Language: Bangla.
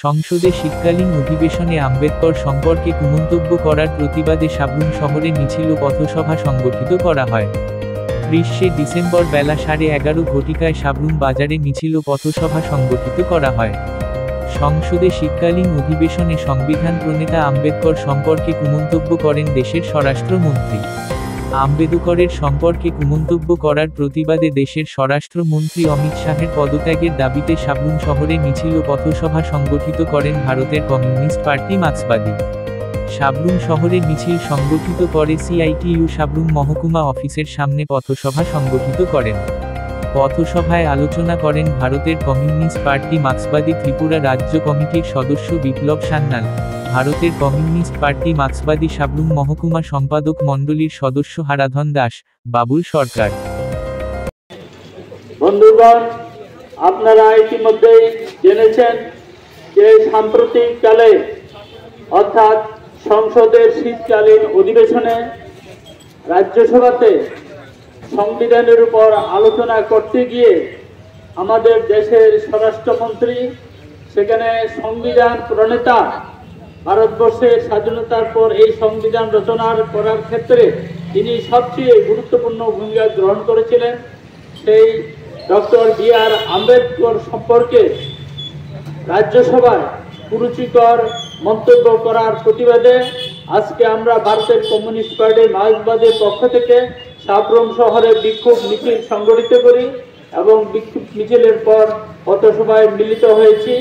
সংসদে শীতকালীন অধিবেশনে আম্বেদকর সম্পর্কে কুমন্তব্য করার প্রতিবাদে সাবরুম শহরে মিছিল ও পথসভা সংগঠিত করা হয়। 30শে ডিসেম্বর বেলা 11:30 ঘটিকায় সাবরুম বাজারে মিছিল ও পথসভা সংগঠিত করা হয়। সংসদে শীতকালীন অধিবেশনে সংবিধান প্রণেতা আম্বেদকর সম্পর্কে কুমন্তব্য করেন দেশের স্বরাষ্ট্রমন্ত্রী। আম্বেদকরের সম্পর্কে কুমন্তব্য করার প্রতিবাদে দেশের স্বরাষ্ট্রমন্ত্রী অমিত শাহের পদত্যাগের দাবিতে সাবরুম শহরে মিছিল ও পথসভা সংগঠিত করেন ভারতের কমিউনিস্ট পার্টি মার্ক্সবাদী। সাবরুম শহরে মিছিল সংগঠিত করে সিআইটিইউ সাবরুম মহকুমা অফিসের সামনে পথসভা সংগঠিত করেন। পথসভায় আলোচনা করেন ভারতের কমিউনিস্ট পার্টি মার্ক্সবাদী ত্রিপুরা রাজ্য কমিটির সদস্য বিপ্লব সান্যাল, ভারতের কমিউনিস্ট পার্টি মার্ক্সবাদী সাবরুম মহকুমা সম্পাদক মণ্ডলীর সদস্য হারাধন দাস, বাবুল সরকার। বন্ধুগণ, আপনারা ইতিমধ্যেই জেনেছেন যে সাম্প্রতিককালে অর্থাৎ সংসদের শীতকালীন অধিবেশনে রাজ্যসভাতে সংবিধানের উপর আলোচনা করতে গিয়ে আমাদের দেশের স্বরাষ্ট্রমন্ত্রী সেখানে সংবিধান প্রণেতা, ভারতবর্ষের স্বাধীনতার পর এই সংবিধান রচনা করার ক্ষেত্রে তিনি সবচেয়ে গুরুত্বপূর্ণ ভূমিকা গ্রহণ করেছিলেন, সেই ডক্টর বি.আর. আম্বেদকর সম্পর্কে রাজ্যসভায় কুরুচিকর মন্তব্য করার প্রতিবাদে আজকে আমরা ভারতের কমিউনিস্ট পার্টি মার্ক্সবাদের পক্ষ থেকে সাবরুম শহরে বিক্ষোভ মিছিল সংগঠিত করি এবং বিক্ষোভ মিছিলের পর পথসভায় মিলিত হয়েছি।